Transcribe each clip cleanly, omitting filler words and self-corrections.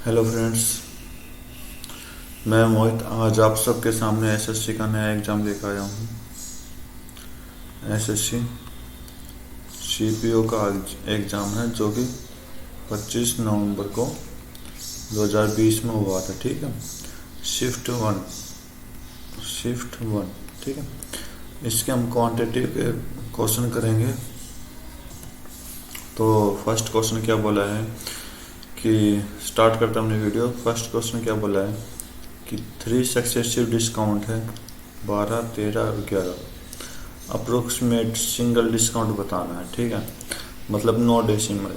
Hello friends, मैं मोहित आज आप सबके सामने एसएससी का नया एग्ज़ाम लेकर आया हूँ। एसएससी सीपीओ का एग्ज़ाम है जो कि 25 नवंबर को 2020 में हुआ था। ठीक है, शिफ्ट वन। ठीक है, इसके हम क्वांटिटेटिव के क्वेश्चन करेंगे। तो फर्स्ट क्वेश्चन क्या बोला है कि स्टार्ट करता हमने वीडियो। फर्स्ट क्वेश्चन क्या बोला है कि 3 सक्सेसिव डिस्काउंट है 12, 13 और 11। अप्रोक्सीमेट सिंगल डिस्काउंट बताना है। ठीक है, मतलब नो डेसिमल।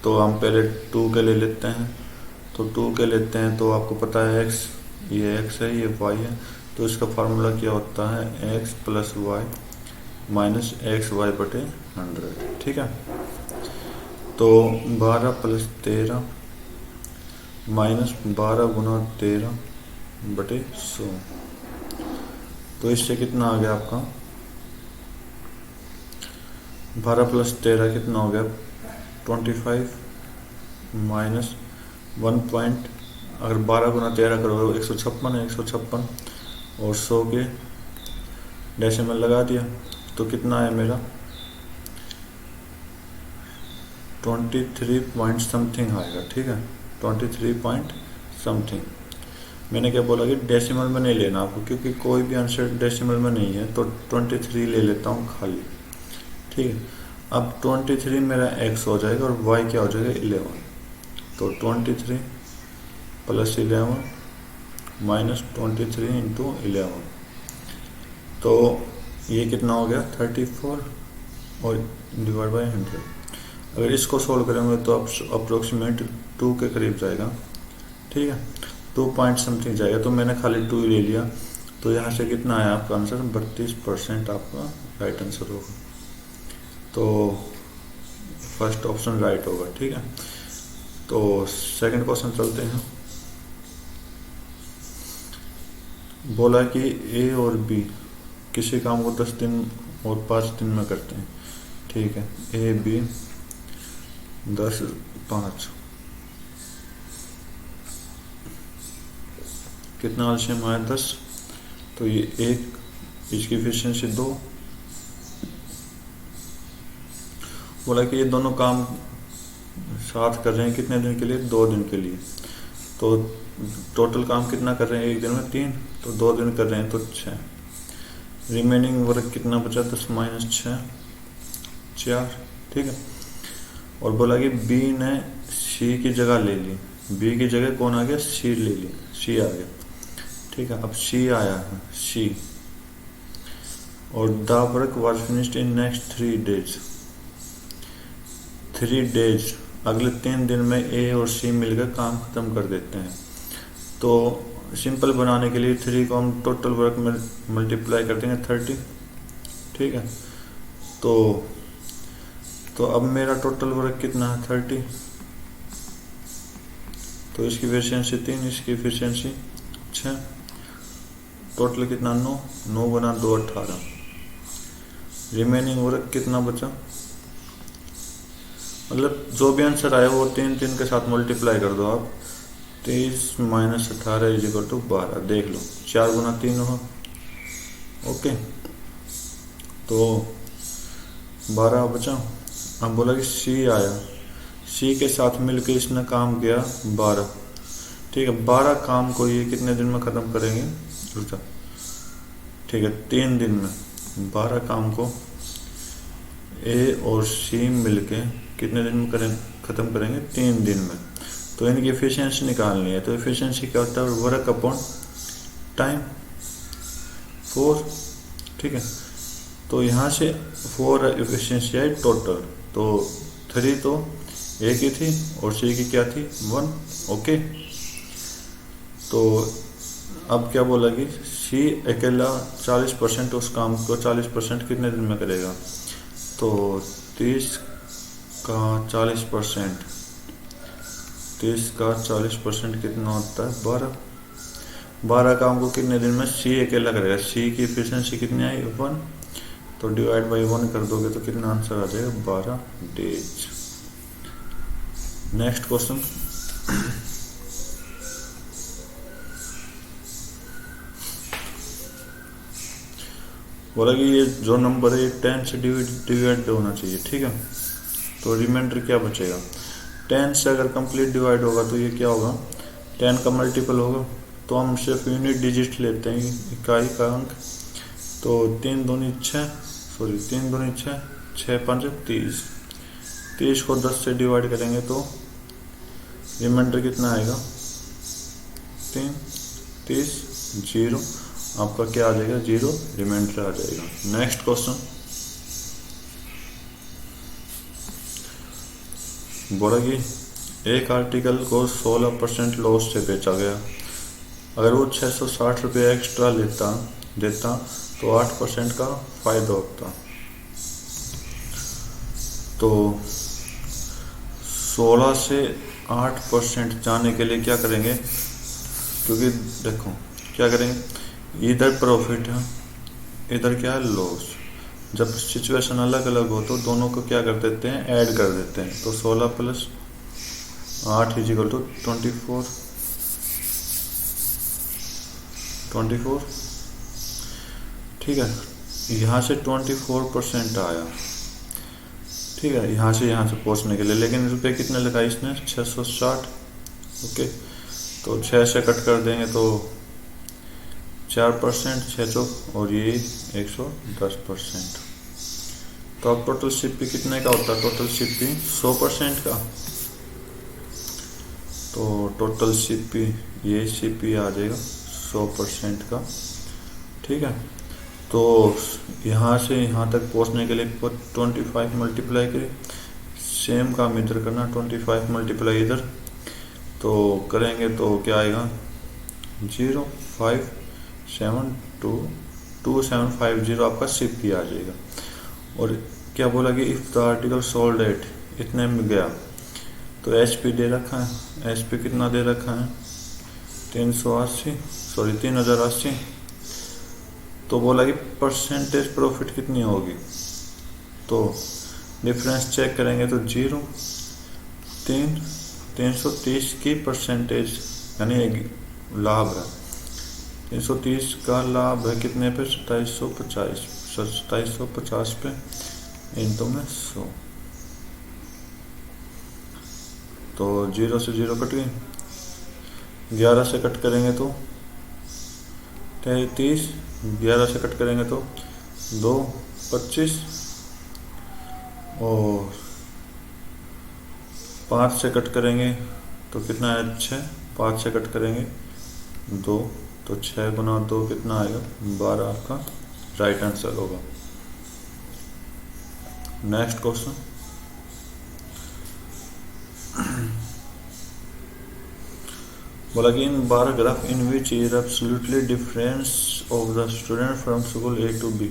तो हम पहले 2 के ले लेते हैं। तो 2 के लेते हैं तो आपको पता है x, ये x है, ये y है। तो इसका फार्मूला क्या होता है, x plus y minus x y बटे 100। ठीक है, तो 12 प्लस 13 माइनस 12 गुना 13 बटे 100। तो इससे कितना आ गया आपका, 12 प्लस 13 कितना हो गया 25 माइनस 1 पॉइंट, अगर 12 गुना 13 करोगे 156 है, 156 और 100 के डेसिमल लगा दिया तो कितना है मेरा 23 पॉइंट समथिंग आएगा। ठीक है, 23 पॉइंट समथिंग। मैंने क्या बोला कि डेसिमल में नहीं लेना आपको, क्योंकि कोई भी आंसर डेसिमल में नहीं है। तो 23 ले लेता हूँ खाली। ठीक है, अब 23 मेरा x हो जाएगा और y क्या हो जाएगा 11। तो 23 प्लस 11 माइनस 23 इंटू 11। तो ये कितना हो गया 34 और डिवाइड बाई 100। अगर इसको सोल्व करेंगे तो अप्रोक्सीमेट 2 के करीब जाएगा। ठीक है, 2 पॉइंट समथिंग जाएगा। तो मैंने खाली 2 ले लिया। तो यहाँ से कितना आया आपका आंसर 32% आपका राइट आंसर होगा। तो फर्स्ट ऑप्शन राइट होगा। ठीक है, तो सेकंड क्वेश्चन चलते हैं। बोला कि ए और बी किसी काम को 10 दिन और 5 दिन में करते हैं। ठीक है, ए बी 10, 5 कितना एलसीएम आया 10। तो ये 1, इसकी एफिशिएंसी 2। बोला कि ये दोनों काम साथ कर रहे हैं कितने दिन के लिए, 2 दिन के लिए। तो टोटल काम कितना कर रहे हैं एक दिन में 3, तो 2 दिन कर रहे हैं तो 6। रिमेनिंग वर्क कितना बचा 10 माइनस 6 4। ठीक है, और बोला कि बी ने सी की जगह ले ली। बी की जगह कौन आ गया, सी ले ली, सी आ गया। ठीक है, अब सी आया है, सी और the work was finished in next 3 days. 3 days, अगले 3 दिन में ए और सी मिलकर काम खत्म कर देते हैं। तो सिंपल बनाने के लिए 3 को हम टोटल वर्क में मल्टीप्लाई कर देंगे 30। ठीक है, तो अब मेरा टोटल वर्क कितना है 30। तो इसकी एफिशिएंसी 3, इसकी एफिशिएंसी 6। टोटल कितना 9 गुना 2 18। रिमेनिंग वर्क कितना बचा, मतलब जो भी आंसर आया वो 3 के साथ मल्टीप्लाई कर दो आप। 23 माइनस 18 इज इक्वल टू 12। देख लो 4 गुना 3 हो। ओके, तो 12 बचा। अब बोला कि सी आया, सी के साथ मिलकर इसने काम किया 12। ठीक है, 12 काम को ये कितने दिन में ख़त्म करेंगे, रुका। ठीक है, 3 दिन में 12 काम को ए और सी मिलके कितने दिन में ख़त्म करेंगे, 3 दिन में। तो इनकी एफिशिएंसी निकालनी है। तो एफिशिएंसी क्या होता है, वर्क अपॉन टाइम 4। ठीक है, तो यहाँ से 4 एफिशिएंसी आई टोटल। तो 3 तो ए की थी और सी की क्या थी 1। ओके, तो अब क्या बोला कि सी अकेला 40% उस काम को 40% कितने दिन में करेगा। तो 30 का 40%, 30 का 40% कितना होता है 12। 12 काम को कितने दिन में सी अकेला करेगा। सी की एफिशिएंसी कितनी आई 1। तो डिवाइड बाई 1 कर दोगे तो कितना आंसर आ जाएगा 12 डेज। Next question. बोला कि ये जो नंबर है 10 से डिवाइड होना चाहिए, ठीक है। तो रिमाइंडर क्या बचेगा, 10 से अगर कंप्लीट डिवाइड होगा तो ये क्या होगा, 10 का मल्टीपल होगा। तो हम सिर्फ यूनिट डिजिट लेते हैं, इकाई का अंक। तो 3 दूनी 6, 6 5 30, 30 को 10 से डिवाइड करेंगे तो रिमाइंडर कितना आएगा, 3, 30, 0। आपका क्या आ जाएगा, 0 रिमाइंडर आ जाएगा। नेक्स्ट क्वेश्चन बोला कि एक आर्टिकल को 16% लॉस से बेचा गया। अगर वो 660 रुपये एक्स्ट्रा देता तो 8% का फायदा होता। तो 16 से 8% जाने के लिए क्या करेंगे, क्योंकि देखो क्या करेंगे, इधर प्रॉफिट है, इधर क्या है, लॉस। जब सिचुएशन अलग अलग हो तो दोनों को क्या कर देते हैं, ऐड कर देते हैं। तो 16 + 8 = 24, ठीक है। यहाँ से 24% आया, ठीक है, यहाँ से पहुँचने के लिए। लेकिन रुपये कितने लगाए इसने, 660, ओके। तो 6 से कट कर देंगे तो 4%, 6 चौक, और ये 110%। तो अब टोटल सीपी कितने का होता है, टोटल सीपी 100% का। तो टोटल सीपी, ये सीपी आ जाएगा 100% का, ठीक है। तो यहाँ से यहाँ तक पहुँचने के लिए 25 मल्टीप्लाई करें, सेम काम इधर करना, 25 मल्टीप्लाई इधर। तो करेंगे तो क्या आएगा, 05722 आपका सीपी आ जाएगा। और क्या बोला कि if the article sold at इतने में गया, तो एचपी दे रखा है, एचपी कितना दे रखा है, 3080। तो बोला कि परसेंटेज प्रॉफिट कितनी होगी, तो डिफरेंस चेक करेंगे तो 0, 330 की परसेंटेज यानी लाभ है, 330 का लाभ है कितने पे, 2750 पे इंटू में 100। तो 0 से 0 कट गई, 11 से कट करेंगे तो 33, 11 से कट करेंगे तो 2, 25, और 5 से कट करेंगे तो कितना है, 6, 5 से कट करेंगे 2, तो 6 गुना 2 कितना आएगा, 12 आपका राइट आंसर होगा। नेक्स्ट क्वेश्चन, बोला कि in bar graph in which is absolutely difference of the student from school A to B,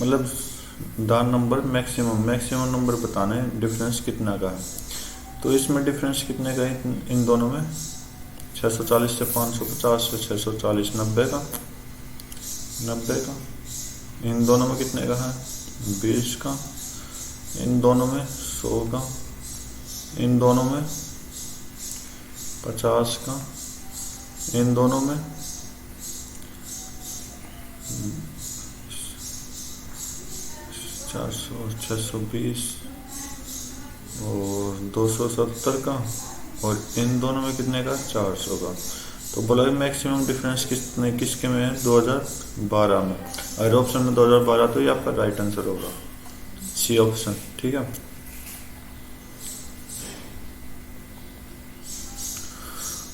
मतलब द नंबर मैक्सिमम नंबर बताना है, डिफरेंस कितना का है। तो इसमें डिफरेंस कितने का है इन दोनों में, 640 से 550 से 640, 90 का। इन दोनों में कितने का है, 20 का। इन दोनों में 100 का। इन दोनों में 50 का। इन दोनों में 400, 620 और 270 का। और इन दोनों में कितने का, 400 का। तो बोला मैक्सिमम डिफरेंस किसके में है, 2012 में। अगर ऑप्शन में 2012 तो ये आपका राइट आंसर होगा, सी ऑप्शन, ठीक है।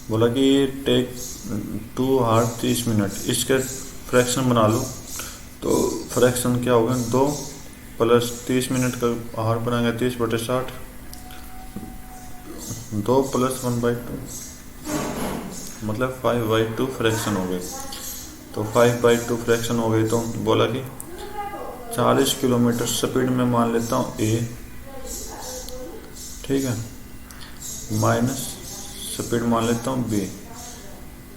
बोला कि टेक 2 हार्ड 30 मिनट, इसके फ्रैक्शन बना लो। तो फ्रैक्शन क्या होगा, 2 + 30 मिनट का हार बनाएंगे 30/60, 2 + 1/2 मतलब 5/2 फ्रैक्शन हो गए। तो 5/2 फ्रैक्शन हो गई। तो बोला कि 40 किलोमीटर स्पीड में मान लेता हूँ A, ठीक है, माइनस स्पीड मान लेता हूँ B।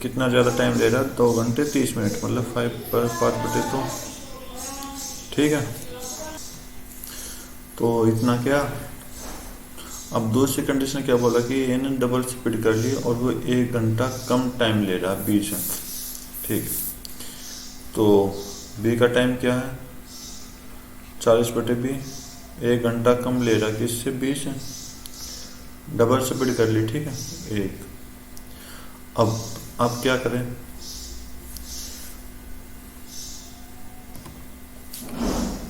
कितना ज़्यादा टाइम ले रहा है, 2 घंटे 30 मिनट, मतलब 5/2, ठीक है। तो इतना क्या। अब दूसरी कंडीशन क्या बोला कि इन्हें डबल स्पीड कर ली और वो 1 घंटा कम टाइम ले रहा है बीच में, ठीक है। तो B का टाइम क्या है, 40/20, 1 घंटा कम ले रहा किससे 20 है, डबल स्पीड कर ली, ठीक है 1। अब क्या करें,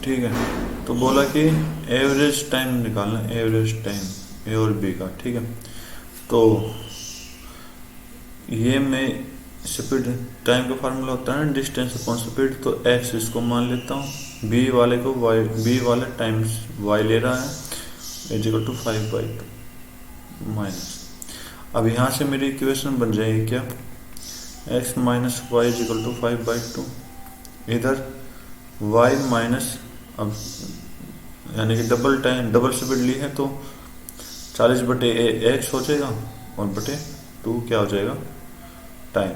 ठीक है। तो बोला कि एवरेज टाइम निकालना, एवरेज टाइम ए और बी का, ठीक है। तो ये मैं स्पीड टाइम का फार्मूला होता है ना डिस्टेंस अपॉन स्पीड, तो एक्स इसको मान लेता हूँ, बी वाले को वाई, बी वाला टाइम्स वाई ले रहा है इज इक्वल टू 5/2 माइनस। अब यहाँ से मेरी इक्वेशन बन जाएगी क्या, x minus y is equal to 5/2, इधर y माइनस, अब यानी कि डबल टाइम डबल स्पीड ली है तो 40/x हो जाएगा और बटे 2 क्या हो जाएगा time.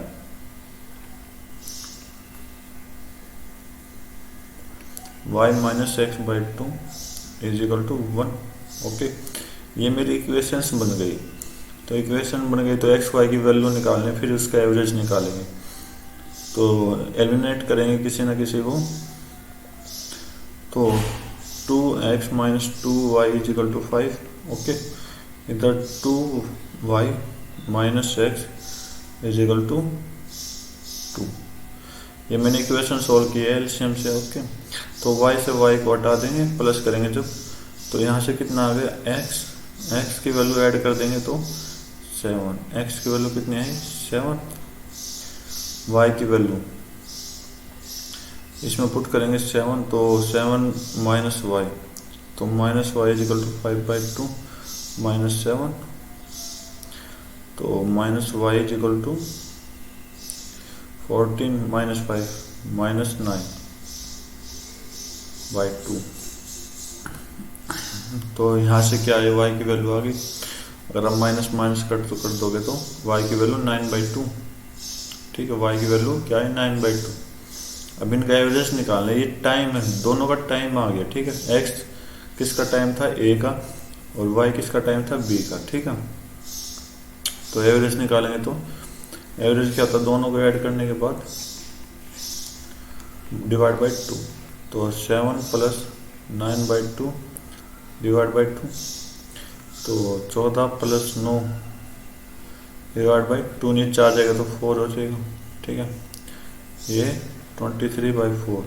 y minus x/2 is equal to 1। Okay, ये मेरी इक्वेशंस बन गई। तो इक्वेशन बन गई तो एक्स वाई की वैल्यू निकालने, फिर उसका एवरेज निकालेंगे। तो एलिमिनेट करेंगे किसी ना किसी को, तो 2x minus 2y is equal to 5। Okay, इधर 2y minus x is equal to 2। ये मैंने इक्वेशन सोल्व की है एलसीएम से। ओके, तो y से y को हटा देंगे, प्लस करेंगे जब, तो यहाँ से कितना आ गया x की वैल्यू ऐड कर देंगे तो 7, x की वैल्यू कितनी आई 7, y की वैल्यू इसमें पुट करेंगे 7, तो 7 माइनस वाई, तो minus y is equal to 5/2 minus 7, तो minus y is equal to 14 minus 5 minus 9/2। तो यहाँ से क्या है y की वैल्यू आ गई, अगर आप माइनस माइनस कट तो कर दोगे तो y की वैल्यू 9/2, ठीक है, y की वैल्यू क्या है 9/2। अब इनका एवरेज निकालना है, ये टाइम है, दोनों का टाइम आ गया, ठीक है, x किसका टाइम था a का और y किसका टाइम था b का, ठीक है। तो एवरेज निकालेंगे तो एवरेज क्या था, दोनों को ऐड करने के बाद डिवाइड बाई 2, तो 7 प्लस 9/2 डिवाइड बाई 2, तो 14 प्लस 9 डिवाइड बाई 2, नीचे आ जाएगा तो 4 हो जाएगा, ठीक है। ये 23/4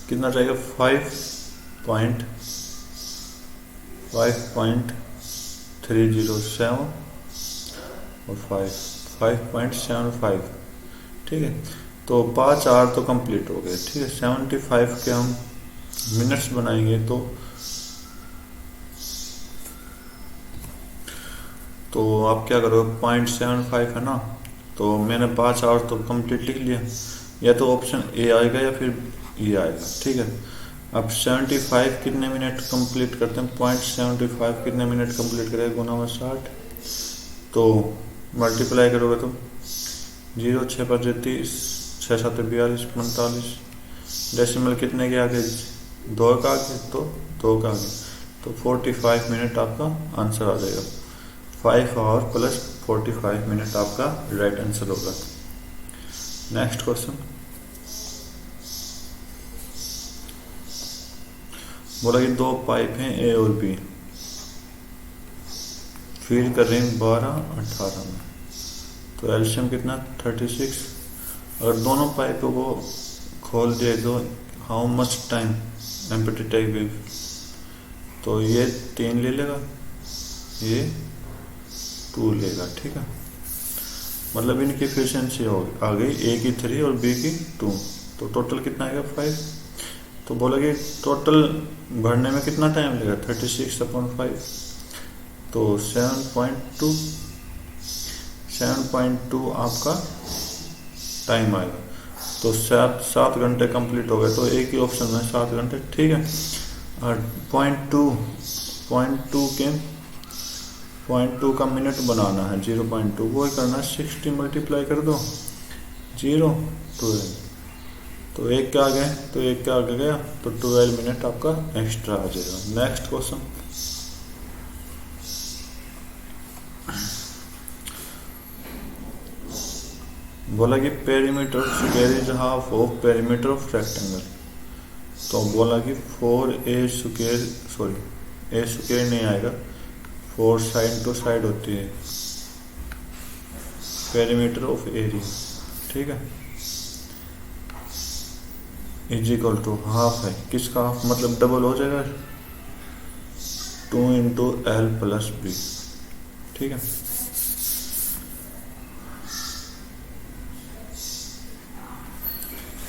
कितना जाएगा 5.307 और 5.75, ठीक है। तो 5 आवर तो कंप्लीट हो गए, ठीक है। 75 के हम मिनट्स बनाएंगे तो आप क्या करोगे, 0.75 है ना, तो मैंने 5 आवर तो कंप्लीट लिख लिया, या तो ऑप्शन ए आएगा या फिर ई आएगा, ठीक है। अब 75 कितने मिनट कंप्लीट करते हैं, 0.75 कितने मिनट कंप्लीट करेगा, गुना में 60, तो मल्टीप्लाई करोगे तो 0 6 5 30 6 7 42 45, डेसिमल कितने के आगे 2 का आगे, तो 2 का आगे, तो 45 मिनट आपका आंसर आ जाएगा। 5 आवर प्लस 45 मिनट आपका राइट आंसर होगा। नेक्स्ट क्वेश्चन, बोला कि 2 पाइप हैं ए और बी, फीड कर रहे हैं 12-18 में, तो एलसीएम कितना 36। अगर दोनों पाइपों को खोल दिए तो how much time empty type wave, तो ये 3 ले लेगा, ये 2 लेगा, ठीक है। मतलब इनकी एफिशिएंसी आ गई, ए की 3 और बी की 2, तो टोटल कितना आएगा 5। तो बोला कि टोटल भरने में कितना टाइम लगेगा 36/5, तो 7.2 आपका टाइम आएगा। तो 7 घंटे कंप्लीट हो गए, तो एक ही ऑप्शन है 7 घंटे, ठीक है। और 0.2 का मिनट बनाना है, 0.2 वो ही करना है, 60 मल्टीप्लाई कर दो 0 12, तो एक के आगे तो एक के आगे गया, तो 12 मिनट आपका एक्स्ट्रा आ जाएगा। नेक्स्ट क्वेश्चन, बोला कि perimeter square is half of perimeter of rectangle. तो बोला कि 4a² सॉरी a² नहीं आएगा, 4 साइड टू साइड होती है पेरीमीटर ऑफ एरिया, ठीक है, इज इक्वल टू हाफ है, किसका हाफ मतलब डबल हो जाएगा 2 इंटू एल प्लस बी, ठीक है।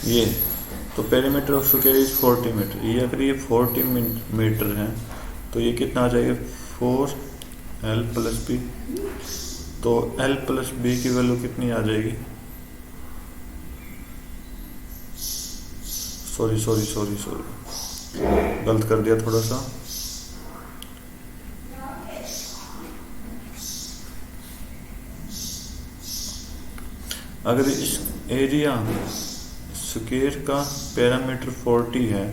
ये तो perimeter of square is 40 metre, ये अगर ये 40 मीटर है तो ये कितना आ जाएगा 4l प्लस बी, तो l प्लस बी की वैल्यू कितनी आ जाएगी, सॉरी गलत कर दिया थोड़ा सा, अगर इस एरिया स्क्वायर का पैरामीटर 40 है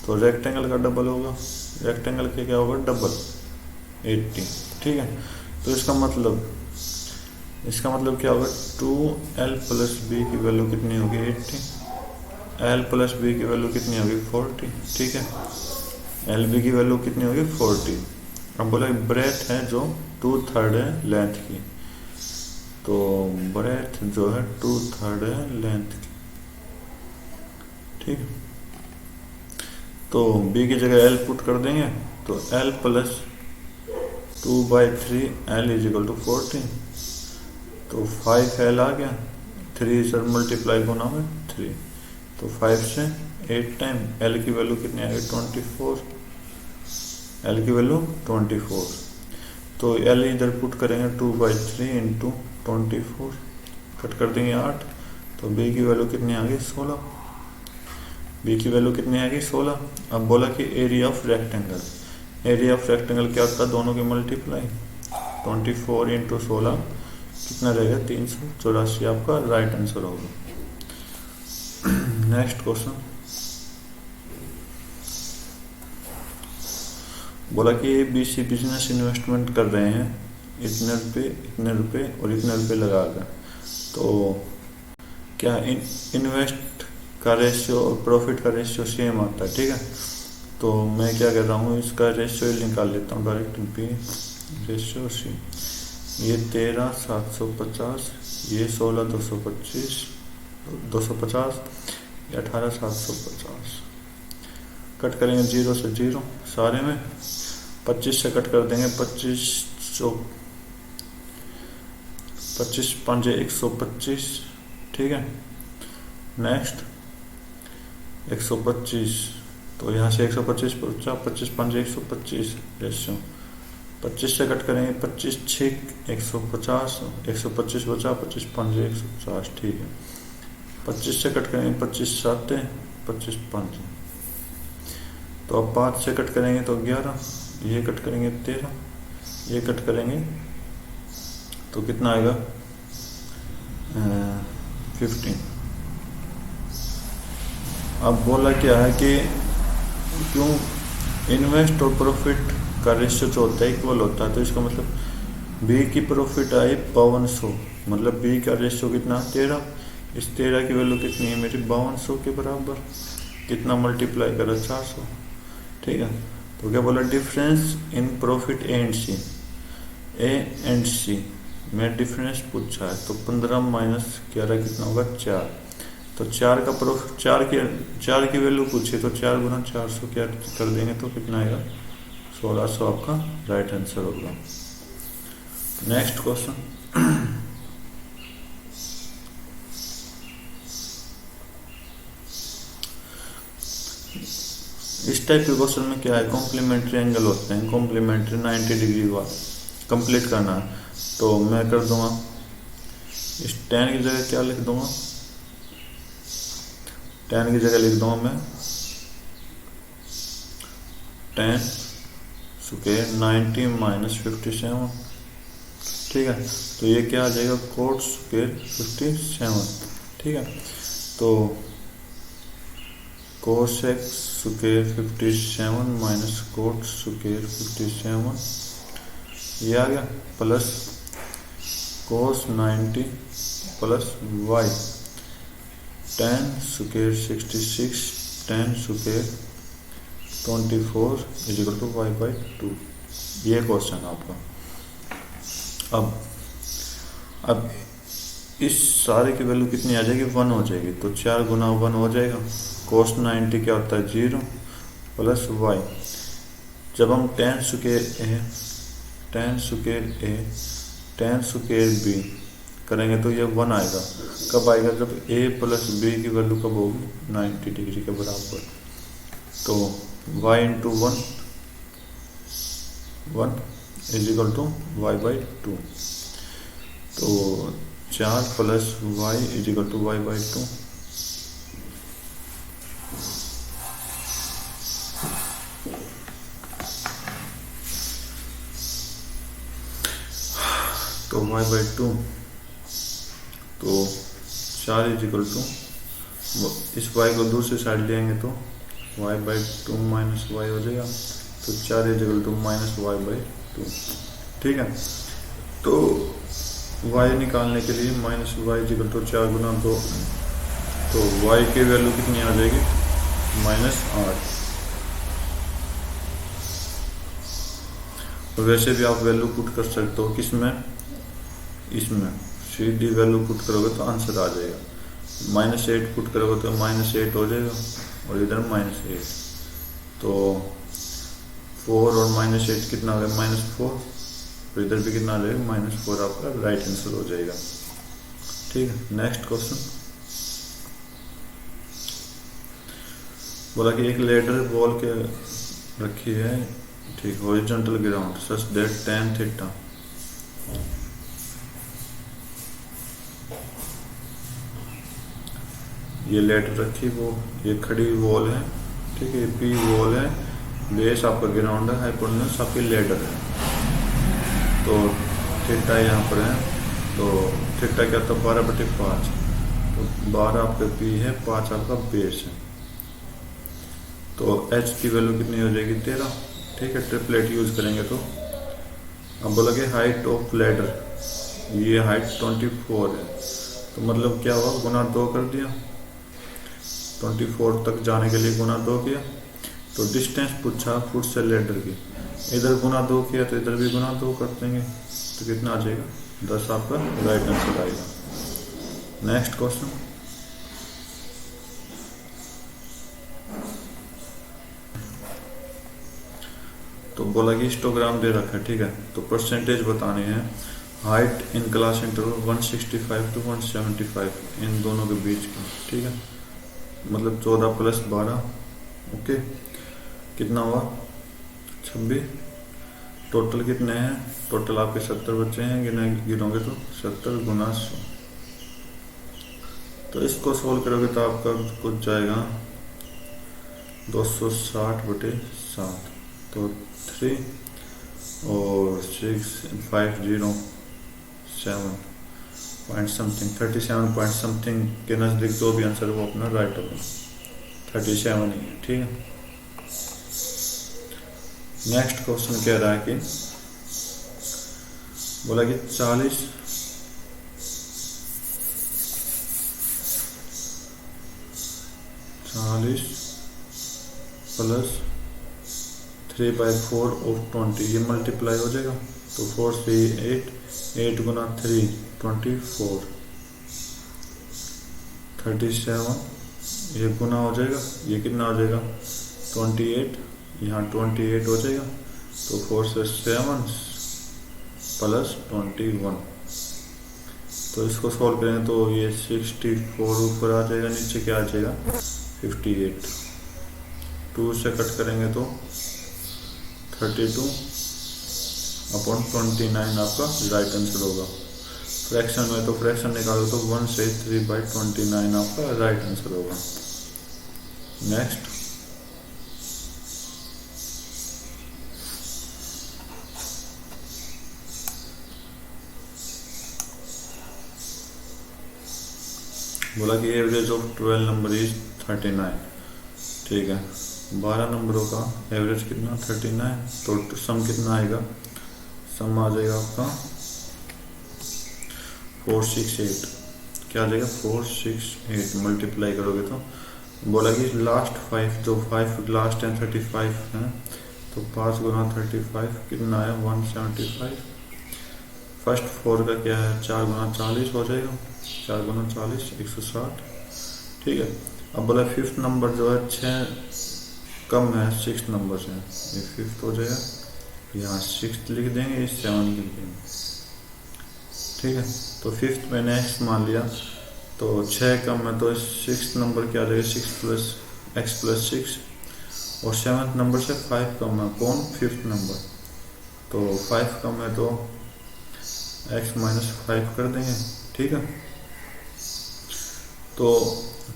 तो रेक्टेंगल का डबल होगा, रेक्टेंगल के क्या होगा डबल 80, ठीक है। तो इसका मतलब क्या होगा 2l प्लस बी की वैल्यू कितनी होगी 80, l प्लस बी की वैल्यू कितनी होगी 40, ठीक है, एल बी की वैल्यू कितनी होगी 40। अब बोला ब्रेथ है जो 2/3 है लेंथ की, तो ब्रेथ जो है 2/3 है लेंथ की, ठीक है। तो b की जगह l पुट कर देंगे तो l plus 2/3 l is equal to 40, तो 5l आ गया, 3 से मल्टीप्लाई गुना में 3, तो 5 से 8 टाइम l की वैल्यू कितनी आ गई 24, l की वैल्यू 24, तो l इधर पुट करेंगे 2/3 इंटू 24, कट कर देंगे 8, तो b की वैल्यू कितनी आ गई 16, b की वैल्यू कितनी आ गई 16। अब बोला कि area of rectangle, area of rectangle क्या होता है दोनों की मल्टीप्लाई, 24 इंटू 16 कितना रहेगा 384, आपका राइट आंसर होगा। नेक्स्ट क्वेश्चन बोला कि ABC बिजनेस इन्वेस्टमेंट कर रहे हैं इतने रुपए और इतने रुपए लगा कर, तो क्या इन्वेस्ट का रेशियो और प्रॉफिट का रेशियो सेम आता है, ठीक है। तो मैं क्या कर रहा हूँ इसका रेशियो निकाल लेता हूँ डायरेक्ट, बी रेशियो सी, ये 13,750, ये 16,250, ये 18,750, कट करेंगे 0 से 0 सारे में, 25 से कट कर देंगे 25 5 125, ठीक है। नेक्स्ट 125, तो यहाँ से 125 बचा, 25 5 125 रेशियो, 25 से कट करेंगे 25 6 150, 125 बचा, 25 5 150, ठीक है। 25 से कट करेंगे 25 7 25 5, तो अब 5 से कट करेंगे तो 11, ये कट करेंगे 13, ये कट करेंगे तो कितना आएगा 15। अब बोला क्या है कि क्यों इन्वेस्ट और प्रॉफिट का रेशियो जो होता है इक्वल होता है, तो इसका मतलब बी की प्रॉफिट आई 5200, मतलब बी का रेशियो कितना 13, इस 13 की वैल्यू कितनी है मेरी 5200 के बराबर, कितना मल्टीप्लाई करा 400, ठीक है। तो क्या बोला difference in profit A and C में डिफरेंस पूछा है, तो 15 माइनस 11 कितना होगा 4, तो 4 का प्रॉफिट 4 की वैल्यू पूछी, तो 4 गुना 400 क्या कर देंगे तो कितना आएगा 1600, आपका राइट आंसर होगा। नेक्स्ट क्वेश्चन इस टाइप के क्वेश्चन में क्या है कॉम्प्लीमेंट्री एंगल होते हैं, कॉम्प्लीमेंट्री 90 डिग्री वाला कंप्लीट करना है, तो मैं कर दूंगा इस tan की जगह क्या लिख दूंगा, tan की जगह लिख दूंगा मैं tan स्क्वायर 90 माइनस 57, ठीक है। तो ये क्या आ जाएगा cot स्क्वायर 57, ठीक है। तो cos x square 57 minus cot square 57, ये आ गया plus cos 90 plus y tan square 66 tan square 24 is equal to y by 2। ये क्वेश्चन है आपका। अब इस सारे की वैल्यू कितनी आ जाएगी, 1 हो जाएगी। तो 4 गुना 1 हो जाएगा। कोस 90 क्या होता है, 0 प्लस वाई। जब हम tan square a tan square b करेंगे तो ये 1 आएगा। कब आएगा, जब a प्लस बी की वैल्यू कब होगी, 90 डिग्री के बराबर। तो y into 1 is equal to y by 2। तो 4 plus y is equal to y by 2। तो वाई बाई 2, तो 4 इज इक्वल टू, इस वाई को दूसरी साइड लेंगे तो वाई बाई 2 माइनस वाई हो जाएगा। तो 4 is equal to minus y by 2। ठीक है। तो वाई निकालने के लिए minus y is equal to 4 गुना 2, तो वाई की वैल्यू कितनी आ जाएगी, -8। वैसे भी आप वैल्यू पुट कर सकते हो किसमें, इसमें सीधी वैल्यू पुट करोगे तो आंसर आ जाएगा। -8 पुट करोगे तो -8 हो जाएगा और इधर -8। तो 4 और -8 कितना हो गया, -4। तो इधर भी कितना आ जाएगा, -4 आपका राइट आंसर हो जाएगा। ठीक है। नेक्स्ट क्वेश्चन बोला कि एक लेडर बॉल के रखी है, ठीक, horizontal ground such that tan theta ये लेडर रखी, वो ये खड़ी वॉल है, ठीक है, पी वॉल है, बेस आपका ग्राउंड है, हाइपोटेन्यूस आपकी लेडर है। तो थीटा यहाँ पर है, तो थीटा क्या था, 12/5। तो 12 आपका पी है, 5 आपका बेस है। तो एच की वैल्यू कितनी हो जाएगी, 13। ठीक है। ट्रिपलेट यूज करेंगे तो अब बोला कि हाइट ऑफ लेडर, ये हाइट 24 है। तो मतलब क्या हुआ, गुना 2 कर दिया, 24 तक जाने के लिए गुना 2 किया। तो डिस्टेंस पूछा फुट से लेडर की, इधर गुना 2 किया तो इधर भी गुना 2 कर देंगे, तो कितना आ जाएगा, 10 आपका राइट आंसर आएगा। नेक्स्ट क्वेश्चन तो बोला कि हिस्टोग्राम दे रखा है, ठीक है। तो परसेंटेज बताने हैं, height in class interval 165 to 175 इन दोनों के बीच की, ठीक है। मतलब 14 + 12, ओके, कितना हुआ, 26। टोटल कितने हैं, टोटल आपके 70 बच्चे हैं, गिनोगे तो 70 गुना 100। तो इसको सोल्व करोगे तो आपका कुछ जाएगा 260/7। तो 3 और 6 507 पॉइंट समथिंग 37 पॉइंट समथिंग के नज़दीक जो भी आंसर वो अपना राइट होगा, 37 ही है। ठीक है। नेक्स्ट क्वेश्चन कह रहा है कि बोला कि 40 + 3/4 of 20 ये मल्टीप्लाई हो जाएगा। तो 4 से 8 गुना 3 24 37 ये गुना हो जाएगा, ये कितना हो जाएगा 28, यहाँ 28 हो जाएगा। तो 4 से 7 + 21, तो इसको सॉल्व करेंगे तो ये 64 ऊपर आ जाएगा, नीचे क्या आ जाएगा 58। 2 से कट करेंगे तो 32/29 आपका राइट आंसर होगा। फ्रैक्शन में तो फ्रैक्शन निकालो तो 1 से 3/29 आपका राइट आंसर होगा। नेक्स्ट बोला कि एवरेज ऑफ 12 नंबर इज 39। ठीक है, 12 नंबरों का एवरेज कितना 39, तो सम कितना आएगा, सम आ जाएगा आपका 468। क्या आ जाएगा 468, मल्टीप्लाई करोगे तो बोला कि लास्ट 5, जो 5 लास्ट है 35 है, तो 5 गुना 35 कितना है 175। फर्स्ट 4 का क्या है 4 गुना 40 हो जाएगा, 4 गुना 40 160। ठीक है, अब बोला फिफ्थ नंबर जो है 6 कम है 6 नंबर से, ये फिफ्थ हो जाएगा, यहाँ 6 लिख देंगे, 7 लिख देंगे। ठीक है, तो फिफ्थ मैंने x मान लिया, तो 6 कम है तो 6 नंबर क्या आ जाएगा 6 प्लस x प्लस 6, और 7th नंबर से 5 कम है, कौन फिफ्थ नंबर, तो 5 कम है तो x माइनस 5 कर देंगे। ठीक है, तो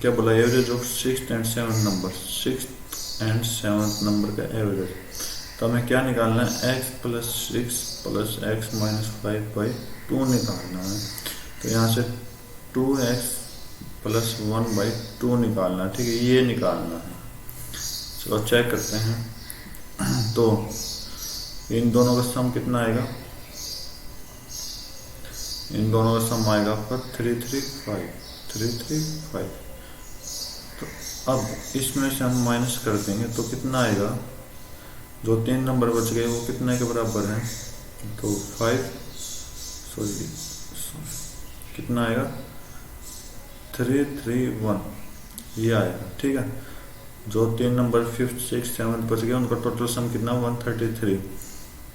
क्या बोला average of 6th and 7th number, 6th and 7th number का एवरेज, तो हमें क्या निकालना है x plus 6 plus x minus 5 by 2 निकालना है। तो यहाँ से 2x प्लस 1 बाई 2 निकालना है। ठीक है, ये निकालना है। चलो चेक करते हैं। तो इन दोनों का सम कितना आएगा, इन दोनों का सम आएगा आपका 335। तो अब इसमें से हम माइनस कर देंगे तो कितना आएगा, जो 3 नंबर बच गए वो कितने के बराबर हैं, तो 5 कितना आएगा 331 ये आएगा। ठीक है, जो 3 नंबर 5th 6th 7th बच गए उनका टोटल सम कितना 133।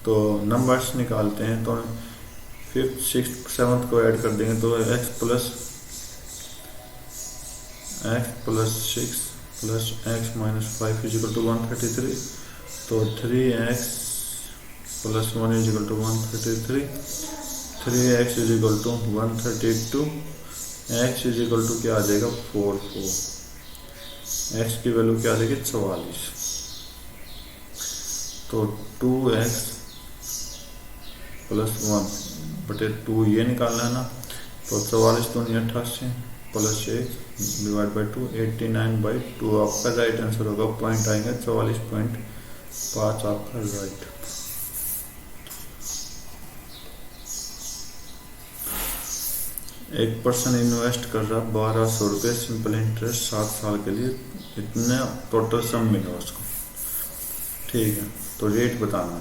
तो नंबर्स निकालते हैं, तो 5th 6th 7th को ऐड कर देंगे तो x plus 6 plus x minus 5 is equal to 133, तो 3x plus 1 is equal to 133, 3x is equal to 132, x is equal to क्या आ जाएगा 44, x की वैल्यू क्या आ जाएगी 44। तो 2x प्लस 1 बटे 2 ये निकालना है ना, तो 44 दूनी 88 प्लस 1 डिवाइड बाई 2 89/2 आपका राइट आंसर होगा। पॉइंट आएंगे 44.5 आपका राइट। एक पर्सन इन्वेस्ट कर रहा 1200 रुपये सिंपल इंटरेस्ट 7 साल के लिए, इतने टोटल सम मिला उसको। ठीक है, तो रेट बताना,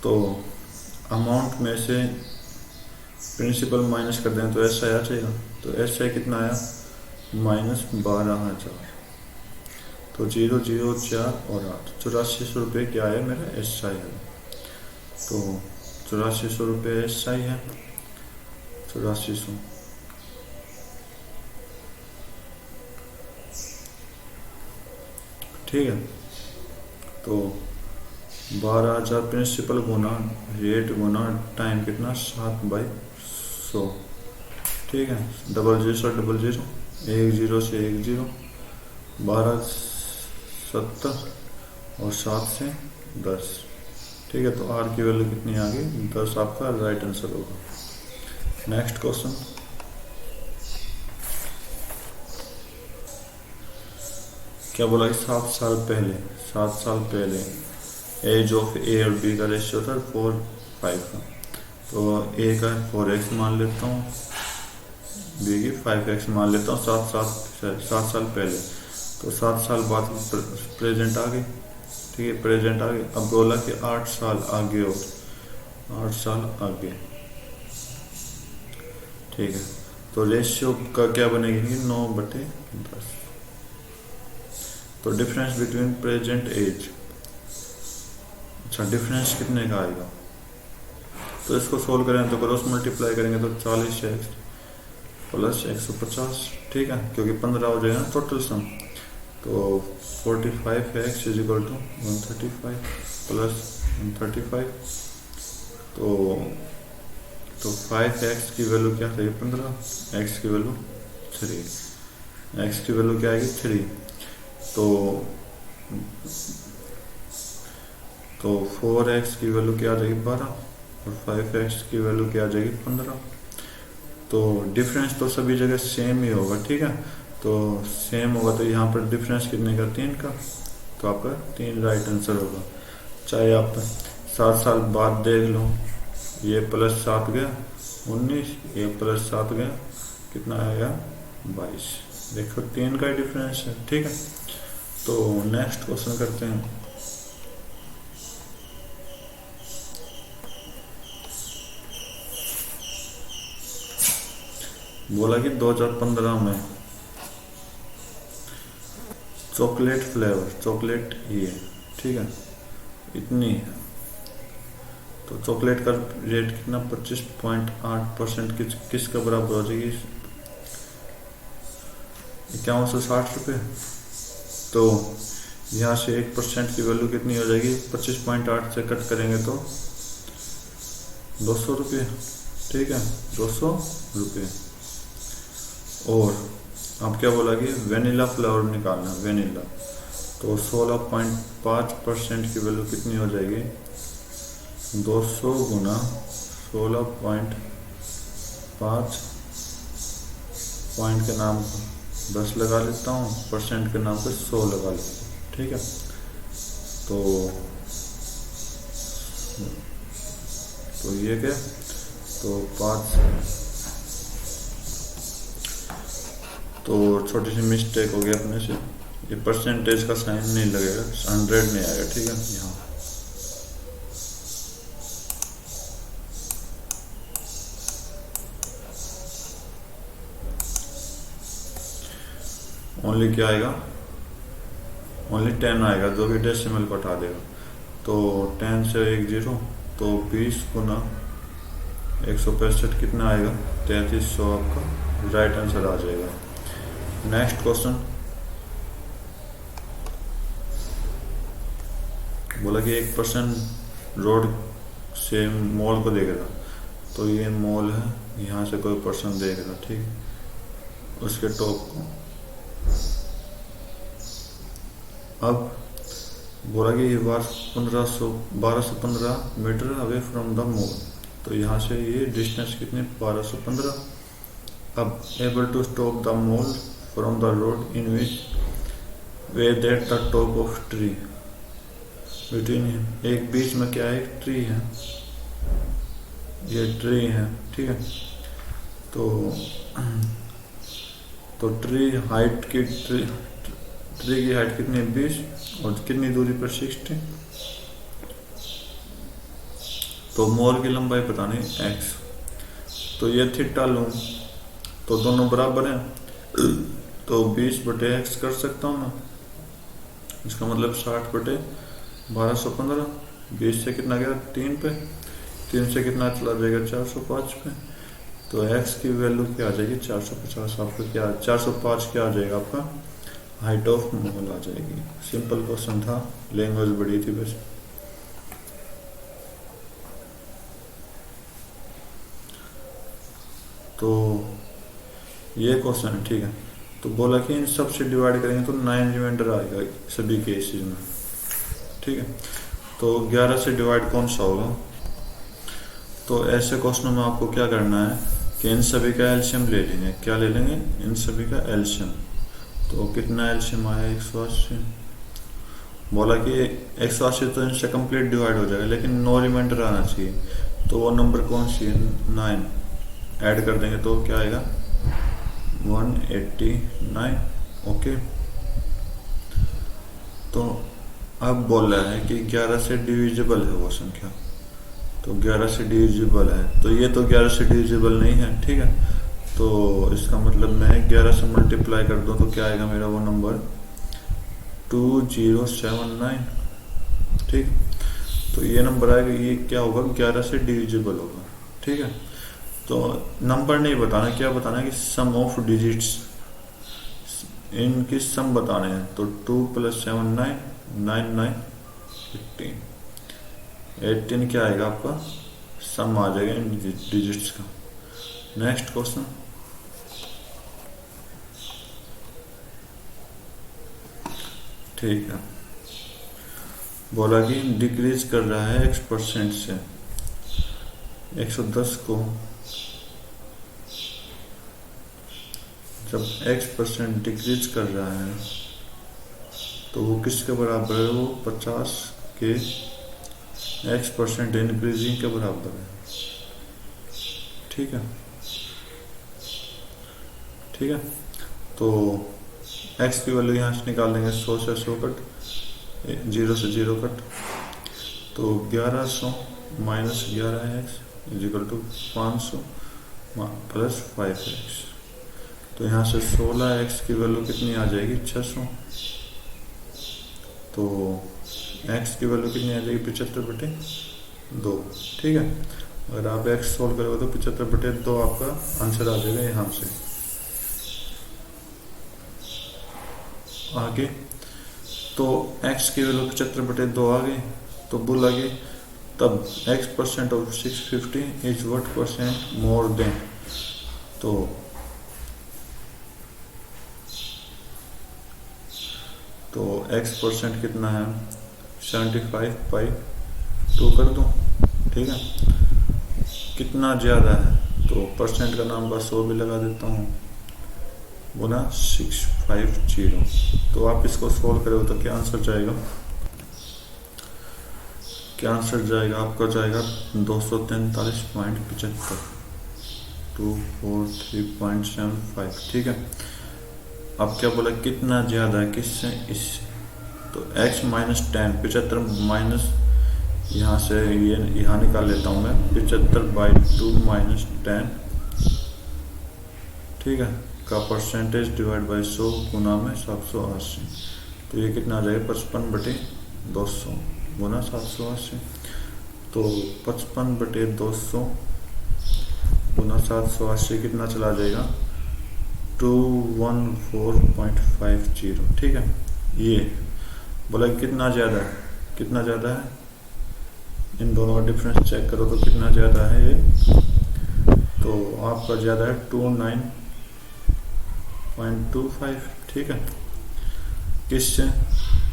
तो अमाउंट में से प्रिंसिपल माइनस कर दें तो ऐसा आ जाएगा, तो ऐसा कितना आया -12,000, तो 0 0 4 और 8 8400 रुपये क्या है मेरा SI है, तो 8400 रुपये SI है, 8400। ठीक है, तो 12,000 प्रिंसिपल गुना रेट गुना टाइम कितना 7/100। ठीक है, 00 से 00, 10 से 10, 12 70 और 7 से 10। ठीक है, तो R की वैल्यू कितनी आ गई 10 आपका राइट आंसर होगा। नेक्स्ट क्वेश्चन, क्या बोला कि 7 साल पहले एज ऑफ ए और बी का रेशियो था 4:5 का, तो ए का 4x मान लेता हूँ, बी की 5x मान लेता हूँ। 7 साल पहले, तो 7 साल बाद प्रेजेंट आ गई। ठीक है, प्रेजेंट आ गई। अब बोला कि 8 साल आगे हो, 8 साल आगे। ठीक है, तो रेशियो का क्या बनेगी 9/10। तो डिफरेंस बिटवीन प्रेजेंट एज, अच्छा डिफरेंस कितने का आएगा, तो इसको सोल्व करें तो क्रॉस मल्टीप्लाई करेंगे तो 40x प्लस 150। ठीक है, क्योंकि 15 हो जाएगा ना टोटल सम, तो 45x इजिकल टू 135 प्लस 135, तो 5x की वैल्यू क्या है 15, x की वैल्यू 3, x की वैल्यू क्या आएगी 3, तो 4x की वैल्यू क्या आ जाएगी 12 और 5x की वैल्यू क्या आ जाएगी 15। तो डिफरेंस तो सभी जगह सेम ही होगा। ठीक है, तो सेम होगा, तो यहाँ पर डिफरेंस कितने का 3 का, तो आपका 3 राइट आंसर होगा। चाहे आप 7 साल बाद देख लो, ये प्लस 7 गया 19, ये प्लस 7 गया कितना आएगा 22। देखो 3 का डिफरेंस है, ठीक है। तो नेक्स्ट क्वेश्चन करते हैं। बोला कि 2015 में चॉकलेट फ्लेवर, चॉकलेट ये, ठीक है, इतनी है। तो चॉकलेट का रेट कितना, 25.8% किसका बराबर हो जाएगी, 5160 रुपये। तो यहाँ से 1% की वैल्यू कितनी हो जाएगी, 25.8 से कट करेंगे तो 200 रुपये, ठीक है, 200 रुपये। और अब क्या बोला कि वेनिला फ्लेवर निकालना, वेनिला, तो 16.5% की वैल्यू कितनी हो जाएगी, 200 गुना 16.5, पॉइंट के नाम पर 10 लगा लेता हूँ, परसेंट के नाम पे 100 लगा लेता हूँ, ठीक है। तो ये क्या, तो 5, तो छोटी सी मिस्टेक हो गई अपने से, ये परसेंटेज का साइन नहीं लगेगा, 100 नहीं आएगा, ठीक है। यहाँ ओनली क्या आएगा, ओनली 10 आएगा, जो कि डेसिमल को हटा देगा। तो 10 से 1 0, तो 20 गुना 165 कितना आएगा, 3300 आपका राइट आंसर आ जाएगा। नेक्स्ट क्वेश्चन, बोला कि 1% रोड से मॉल को देखेगा, तो ये मॉल है, यहाँ से कोई पर्सन देखेगा, ठीक, उसके टॉप को। अब बोला कि ये 1215 metre away from the mall, तो यहाँ से ये डिस्टेंस कितनी, 1215। अब able to stop the mall from the road in which way that the top of tree between, एक बीच में क्या है, एक ट्री है, ये ट्री है, ठीक है। तो ट्री हाइट की, ट्री की हाइट कितनी है, 20, और कितनी दूरी पर, 60। तो मॉल की लंबाई बतानी x, तो ये थीटा लूँ तो दोनों बराबर हैं, तो 20/x कर सकता हूँ ना, इसका मतलब 60/1215। 20 से कितना गया, 3 पे, 3 से कितना चला जाएगा, 405 पे। तो x की वैल्यू क्या आ जाएगी, 450। आपका क्या, 405 क्या आ जाएगा, आपका हाइट ऑफ मॉल आ जाएगी। सिंपल क्वेश्चन था, लैंग्वेज बड़ी थी बस। तो ये क्वेश्चन है, ठीक है। तो बोला कि इन सब से डिवाइड करेंगे तो 9 रिमाइंडर आएगा सभी केसेस में, ठीक है। तो 11 से डिवाइड कौन सा होगा, तो ऐसे क्वेश्चनों में आपको क्या करना है कि इन सभी का एलसीएम ले लेंगे। क्या ले लेंगे, इन सभी का एलसीएम। तो कितना एलसीएम आया, 180। बोला कि 180 तो इनसे कंप्लीट डिवाइड हो जाएगा, लेकिन 9 रिमाइंडर आना चाहिए। तो वो नंबर कौन सी है, 9, ऐड कर देंगे तो क्या आएगा, 189। ओके। तो अब बोल रहा है कि 11 से डिविजिबल है वो संख्या, तो 11 से डिविजिबल है, तो ये तो 11 से डिविजिबल नहीं है, ठीक है। तो इसका मतलब मैं 11 से मल्टीप्लाई कर दूं तो क्या आएगा मेरा वो नंबर, 2079, ठीक। तो ये नंबर आएगा, ये क्या होगा, 11 से डिविजिबल होगा, ठीक है। तो नंबर नहीं बताना, क्या बताना है कि सम ऑफ डिजिट्स, इनकी सम बताने हैं। तो 2 + 7 9, 9 9 18, 18 क्या आएगा आपका, सम आ जाएगा इन डिजिट्स का। नेक्स्ट क्वेश्चन, ठीक है। बोला कि डिक्रीज कर रहा है x% से 110 को, जब x% डिक्रीज कर रहा है तो वो किसके बराबर है, वो 50 के x% इंक्रीजिंग के बराबर है, ठीक है, ठीक है। तो x की वैल्यू यहाँ से निकाल देंगे, 100 से 100 कट, 0 से 0 कट, तो 1100 minus 11x is equal to 500 plus 5x। तो यहाँ से 16x की वैल्यू कितनी आ जाएगी, 600। तो x की वैल्यू कितनी आ जाएगी, 75/2। ठीक है, अगर आप x सोल्व करोगे तो 75/2 आपका आंसर आ जाएगा यहाँ से। आगे तो x की वैल्यू 75/2 आ गई, तो बोला कि तब x% of 650 is what % more than, तो x% कितना है, 75/2 कर दूं। ठीक है, कितना ज़्यादा है, तो परसेंट का नाम का 100 भी लगा देता हूँ, गुना 650। तो आप इसको सोल्व करोगे तो क्या आंसर जाएगा, आपका जाएगा 243.75, 243.75। ठीक है, अब क्या बोला, कितना ज़्यादा है किससे, इससे। तो x माइनस 10, 75 माइनस यहाँ से ये यहाँ निकाल लेता हूँ मैं, 75/2 माइनस 10, ठीक है, का परसेंटेज डिवाइड बाई 100 गुना में 780। तो ये कितना आ जाएगा, 55/200 गुना 780। तो 55/200 गुना 780 कितना चला जाएगा, 214.50। ठीक है, ये बोला कितना ज़्यादा है, इन दोनों का डिफरेंस चेक करो तो कितना ज़्यादा है ये, तो आपका ज़्यादा है 29.25। ठीक है, किससे,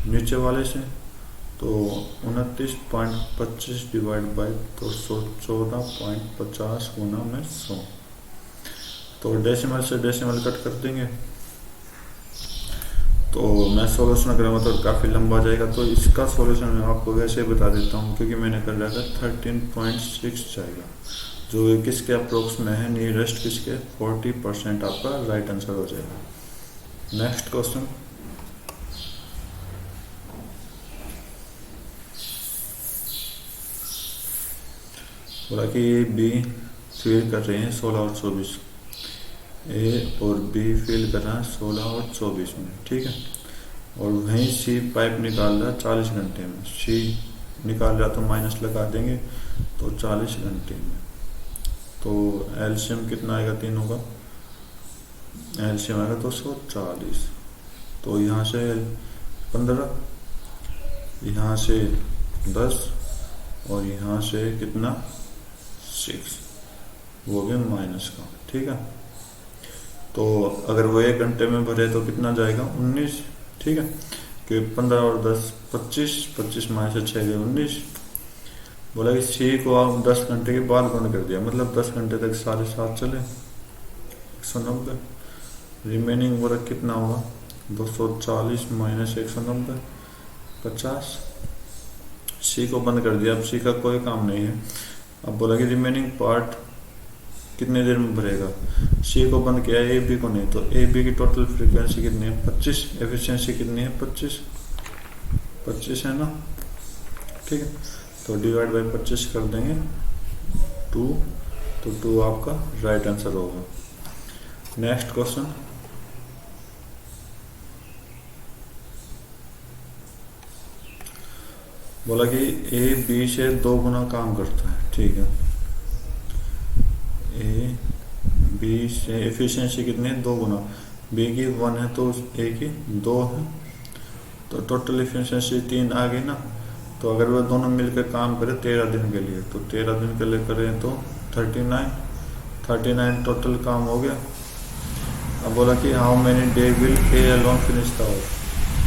नीचे वाले से, तो 29.25 डिवाइड बाई 214.50 गुना में 100। तो डेसिमल से डेसिमल कट कर देंगे, तो मैं सॉल्यूशन करूँगा तो काफ़ी लंबा जाएगा। तो इसका सॉल्यूशन मैं आपको वैसे बता देता हूँ, क्योंकि मैंने कर रखा 13.6 जाएगा, जो किसके अप्रोक्स में है, नियरेस्ट किसके, 40% आपका राइट आंसर हो जाएगा। नेक्स्ट क्वेश्चन, बोला कि ए बी फिल कर रहे हैं 16 और 24, ए और बी फिल कर रहा है 16 और 24 में। ठीक है, और वहीं सी पाइप निकाल रहा है 40 घंटे में, सी निकाल रहा तो माइनस लगा देंगे, तो 40 घंटे में। तो एलसीएम कितना आएगा तीनों का, एलसीएम आएगा 240। तो यहाँ से 15, यहाँ से 10 और यहाँ से कितना 6, वो भी माइनस का। ठीक है, तो अगर वो 1 घंटे में भरे तो कितना जाएगा 19। ठीक है, कि 15 और 10 25, 25 माइनस 6 गए 19। बोला कि सी को आप 10 घंटे के बाद बंद कर दिया, मतलब 10 घंटे तक सारे साथ चले, 190। रिमेनिंग बोला कितना होगा, 240 माइनस 190, 50। सी को बंद कर दिया, अब सी का कोई काम नहीं है। अब बोला कि रिमेनिंग पार्ट कितने देर में भरेगा, सी को बंद किया, ए बी को नहीं, तो ए बी की टोटल फ्रीक्वेंसी कितनी है 25, एफिशिएंसी कितनी है 25 है ना। ठीक है, तो डिवाइड बाई 25 कर देंगे 2, तो 2 आपका राइट आंसर होगा। नेक्स्ट क्वेश्चन, बोला कि ए बी से 2 गुना काम करता है। ठीक है, ए बी से एफिशिएंसी कितनी है 2 गुना, बी की 1 है तो ए की 2 है, तो टोटल एफिशिएंसी 3 आ गई ना। तो अगर वह दोनों मिलकर काम करें 13 दिन के लिए, तो 13 दिन के लिए करें तो 39 टोटल काम हो गया। अब बोला कि how many day will A alone finish the work,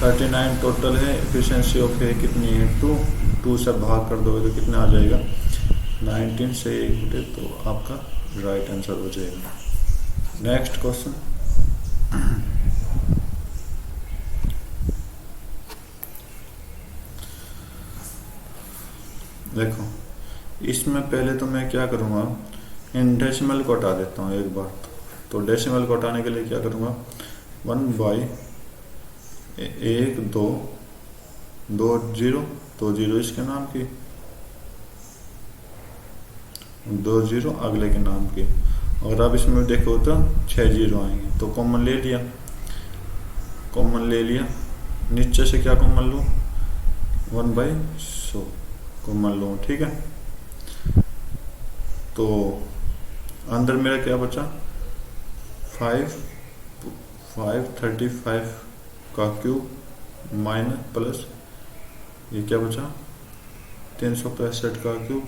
39 total है, एफिशिएंसी ऑफ ए कितनी है 2 से भाग कर दोगे तो कितना आ जाएगा 19 से 1 घटे, तो आपका राइट आंसर हो जाएगा। नेक्स्ट क्वेश्चन, देखो इसमें पहले तो मैं क्या करूँगा, इन डेसिमल को हटा देता हूँ एक बार। तो डेसिमल को हटाने के लिए क्या करूँगा, 1/, 1 2 2 0 2 0 इसके नाम की, 2 0 अगले के नाम की। अगर आप इसमें देखो तो 6 0 आएंगे, तो कॉमन ले लिया, कॉमन ले लिया। नीचे से क्या कॉमन लूँ, 1/100 कॉमन लूँ, ठीक है। तो अंदर मेरा क्या बचा, 535 का क्यूब माइनस प्लस ये क्या बचा 365 का क्यूब,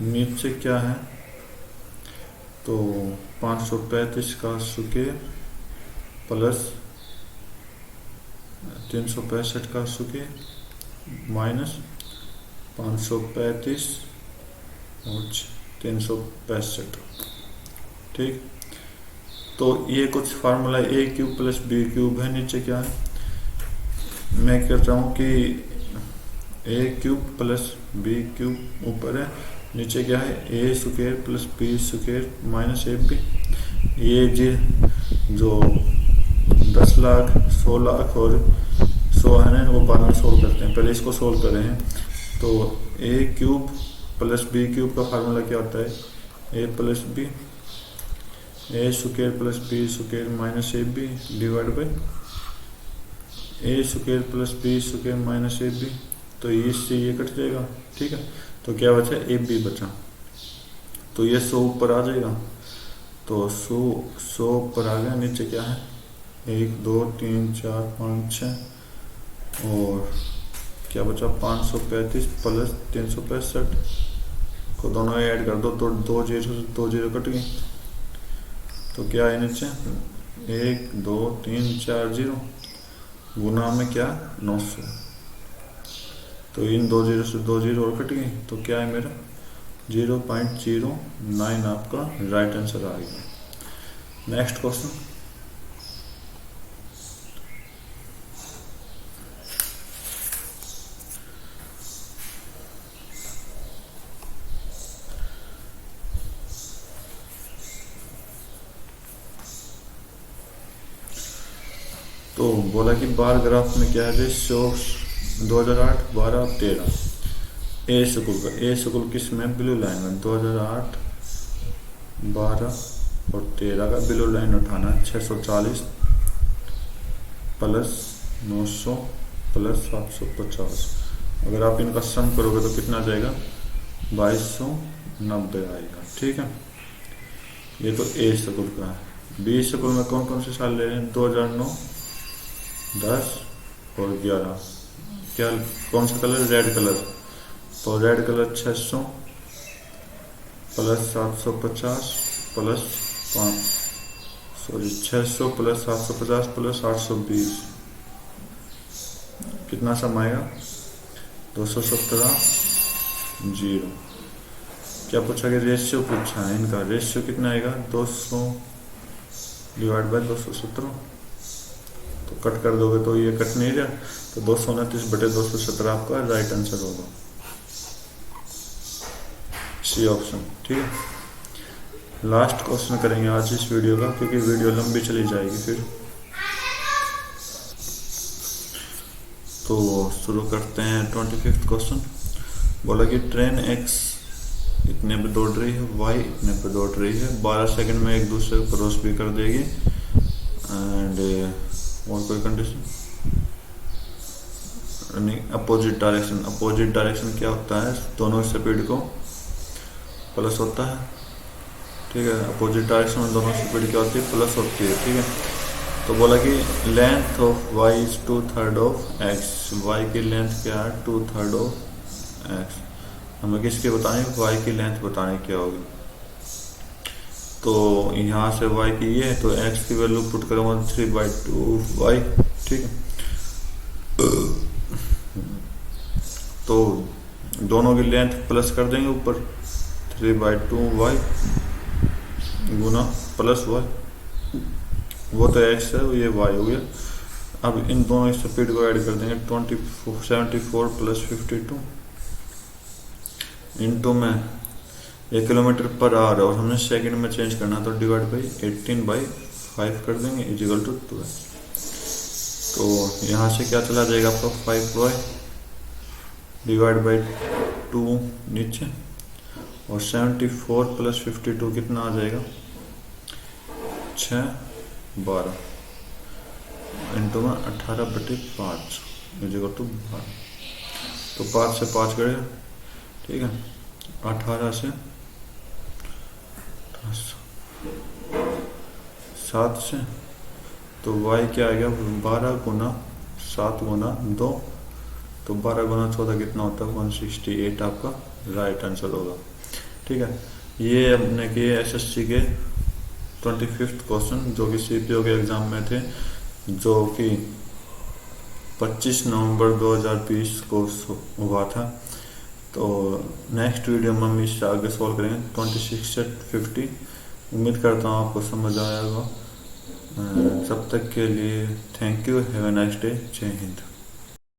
नीचे क्या है तो 535 का स्क्वायर प्लस 365 का स्क्वायर माइनस 535 और 365, ठीक। तो ये कुछ formula A cube plus B cube है, नीचे क्या है, मैं कहता हूँ कि A cube plus B cube ऊपर है, नीचे क्या है A square plus B square minus A B. ये जी जो 10 लाख 100 लाख और 100 है ना, वो बाद में सोल्व करते हैं, पहले इसको सोल्व कर रहे हैं। तो A cube plus B cube का फार्मूला क्या होता है, A plus B, A square plus B square minus A B divide by A square plus B square minus A B. तो इससे ये कट जाएगा, ठीक है। तो क्या बचा, ए बी बचा, तो ये 100 ऊपर आ जाएगा, तो 100 ऊपर आ गया। नीचे क्या है 1 2 3 4 5 6 और क्या बचा 535 प्लस 365 को दोनों ऐड कर दो तो 2 0 कट गई। तो क्या है नीचे 1 2 3 4 0 गुना में क्या 900, तो इन 2 0 से 2 0 और कट गई, तो क्या है मेरा 0.09 आपका राइट आंसर आ गया। नेक्स्ट क्वेश्चन, तो बोला कि बार ग्राफ में क्या है रेशियो 2008 12 13 ए स्कूल किस में ब्लू लाइन में 2008 12 और 13 का ब्लू लाइन उठाना 640 प्लस 900 प्लस 750। अगर आप इनका सम करोगे तो कितना जाएगा 2290 आएगा, ठीक है। ये तो ए स्कूल का है। बी स्कूल में कौन कौन से साल ले रहे हैं 2009 10 और 11, क्या कौन सा कलर रेड कलर, तो red colour 600 plus 750 plus 600 plus 750 plus 820 कितना सम आएगा 217 0। क्या पूछा गया रेशियो पूछा है, इनका रेशियो कितना आएगा 200 डिवाइड बाय 217, तो कट कर दोगे तो ये कट नहीं रहा, तो 229/217 आपका राइट आंसर होगा, सी ऑप्शन, ठीक है। लास्ट क्वेश्चन करेंगे आज इस वीडियो का, क्योंकि वीडियो लंबी चली जाएगी फिर। तो शुरू करते हैं 25th क्वेश्चन। बोला कि ट्रेन एक्स इतने पे दौड़ रही है, वाई इतने पे दौड़ रही है, 12 सेकंड में एक दूसरे को क्रॉस भी कर देगी, एंड और कोई कंडीशन रनिंग अपोजिट डायरेक्शन क्या होता है, दोनों स्पीड को प्लस होता है, ठीक है। अपोजिट डायरेक्शन में दोनों स्पीड क्या होती है प्लस होती है, ठीक है। तो बोला कि length of y is 2/3 of x, y की लेंथ क्या है 2/3 ऑफ एक्स। हमें किसकी बतानी, वाई की लेंथ बतानी क्या होगी। तो यहाँ से y की ये है, तो x की वैल्यू पुट करूँगा 3/2y, ठीक है। तो दोनों की लेंथ प्लस कर देंगे ऊपर 3/2y गुना प्लस y, वो तो x है, ये y हो गया। अब इन दोनों स्पीड को ऐड कर देंगे 74 प्लस 52 इंटू में 1 किलोमीटर पर आवर, और हमने सेकंड में चेंज करना, तो डिवाइड बाई 18/4 5 कर देंगे इजिकल टू 2। तो यहाँ से क्या चला जाएगा आपका 5y डिवाइड बाई 2 नीचे, और 74 प्लस 52 कितना आ जाएगा 6 12 इंटू में 18/5 इजिकल टू 12। तो 5 से 5 गए, ठीक है, 18 से 7 से, तो y क्या आ गया 12 गुना 7 गुना 2, तो 12 गुना 14 कितना होता है 168 आपका राइट आंसर होगा। ठीक है, ये हमने किए एसएससी के 25th क्वेश्चन जो कि सीपीओ के एग्जाम में थे, जो कि 25 नवंबर 2020 को हुआ था। तो नेक्स्ट वीडियो में हम इससे आगे सॉल्व करेंगे 26 से 50। उम्मीद करता हूँ आपको समझ आया होगा। तब तक के लिए thank you, have a nice day, जय हिंद।